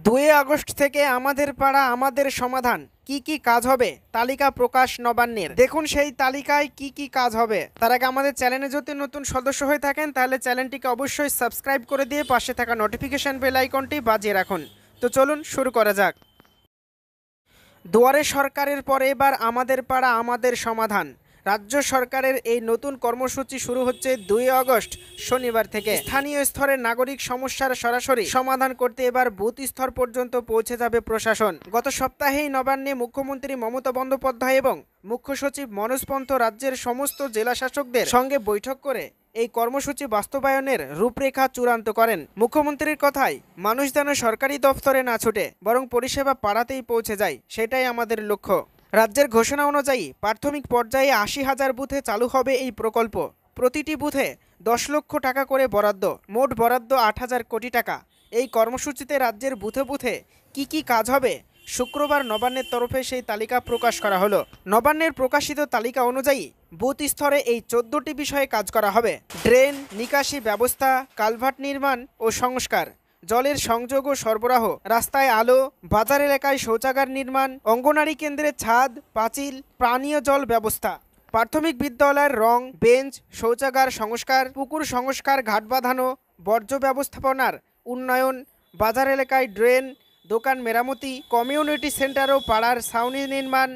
2 August থেকে আমাদের পাড়া আমাদের সমাধান কি কি কাজ হবে তালিকা প্রকাশ নবান্নের। দেখুন সেই তালিকায় কি কি কাজ হবে। তার আগে আমাদের চ্যানেলে যদি নতুন সদস্য হয়ে থাকেন তাহলে চ্যানেলটিকে অবশ্যই সাবস্ক্রাইব করে দিয়ে পাশে থাকা নোটিফিকেশন বেল আইকনটি বাজিয়ে রাখুন। তো চলুন শুরু করা যাক। দুয়ারে সরকারের পর এবার আমাদের পাড়া আমাদের সমাধান। রাজ্য সরকারের এই নতুন কর্মসূচি শুরু হচ্ছে 2 আগস্ট শনিবার থেকে। স্থানীয় স্তরের নাগরিক সমস্যার সরাসরি সমাধান করতে এবার বুথ স্তর পর্যন্ত পৌঁছে যাবে প্রশাসন। গত সপ্তাহেই নবান্নে মুখ্যমন্ত্রী মমতা বন্দ্যোপাধ্যায় এবং মুখ্য সচিব মনোজ পন্থ রাজ্যের সমস্ত জেলা শাসকদের সঙ্গে বৈঠক করে এই কর্মসূচি বাস্তবায়নের রূপরেখা চূড়ান্ত করেন। মুখ্যমন্ত্রীর কথায় মানুষ যেন সরকারি দফতরে না ছুটে বরং পরিষেবা পাড়াতেই পৌঁছে যায়, সেটাই আমাদের লক্ষ্য। রাজ্যের ঘোষণা অনুযায়ী প্রাথমিক পর্যায়ে 80,000 বুথে চালু হবে এই প্রকল্প। প্রতিটি বুথে 10 লক্ষ টাকা করে বরাদ্দ, মোট বরাদ্দ 8,000 কোটি টাকা। এই কর্মসূচিতে রাজ্যের বুথে বুথে কি কি কাজ হবে শুক্রবার নবান্নের তরফে সেই তালিকা প্রকাশ করা হলো। নবান্নের প্রকাশিত তালিকা অনুযায়ী বুথ স্তরে এই 14টি বিষয়ে কাজ করা হবে। ড্রেন, নিকাশি ব্যবস্থা, কালভার্ট নির্মাণ ও সংস্কার, জলের সংযোগ ও সরবরাহ, রাস্তায় আলো, বাজার এলাকায় শৌচাগার নির্মাণ, অঙ্গনারী কেন্দ্রের ছাদ, পাঁচিল, পানীয় জল ব্যবস্থা, প্রাথমিক বিদ্যালয়ের রং, বেঞ্চ, শৌচাগার সংস্কার, পুকুর সংস্কার, ঘাট বাঁধানো, বর্জ্য ব্যবস্থাপনার উন্নয়ন, বাজার এলাকায় ড্রেন, দোকান মেরামতি, কমিউনিটি সেন্টার ও পাড়ার ছাউনি নির্মাণ,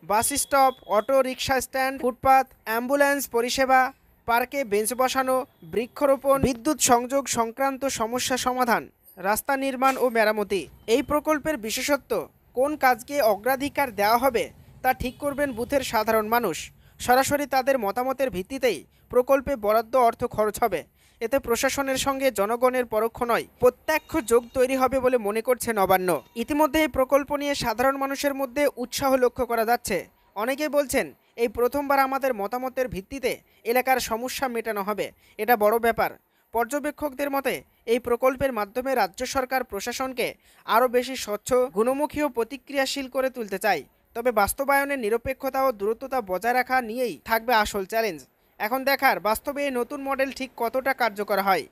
bus stop, auto rickshaw stand, ফুটপাত, অ্যাম্বুলেন্স পরিষেবা, পার্কে বেঞ্চ বসানো, বৃক্ষরোপণ, বিদ্যুৎ সংযোগ সংক্রান্ত সমস্যা সমাধান, রাস্তা নির্মাণ ও মেরামতি। এই প্রকল্পের বিশেষত্ব, কোন কাজকে অগ্রাধিকার দেওয়া হবে তা ঠিক করবেন বুথের সাধারণ মানুষ। সরাসরি তাদের মতামতের ভিত্তিতেই প্রকল্পে বরাদ্দ অর্থ খরচ হবে। এতে প্রশাসনের সঙ্গে জনগণের পরোক্ষ নয়, প্রত্যক্ষ যোগ তৈরি হবে বলে মনে করছে নবান্ন। ইতিমধ্যে এই প্রকল্প নিয়ে সাধারণ মানুষের মধ্যে উৎসাহ লক্ষ্য করা যাচ্ছে। অনেকেই বলছেন এই প্রথমবার আমাদের মতামতের ভিত্তিতে এলাকার সমস্যা মেটানো হবে, এটা বড় ব্যাপার। পর্যবেক্ষকদের মতে এই প্রকল্পের মাধ্যমে রাজ্য সরকার প্রশাসনকে আরও বেশি স্বচ্ছ, গুণমুখী ও প্রতিক্রিয়াশীল করে তুলতে চায়। তবে বাস্তবায়নের নিরপেক্ষতা ও দূরত্বতা বজায় রাখা নিয়েই থাকবে আসল চ্যালেঞ্জ। এখন দেখার বাস্তবে এই নতুন মডেল ঠিক কতটা কার্যকর হয়।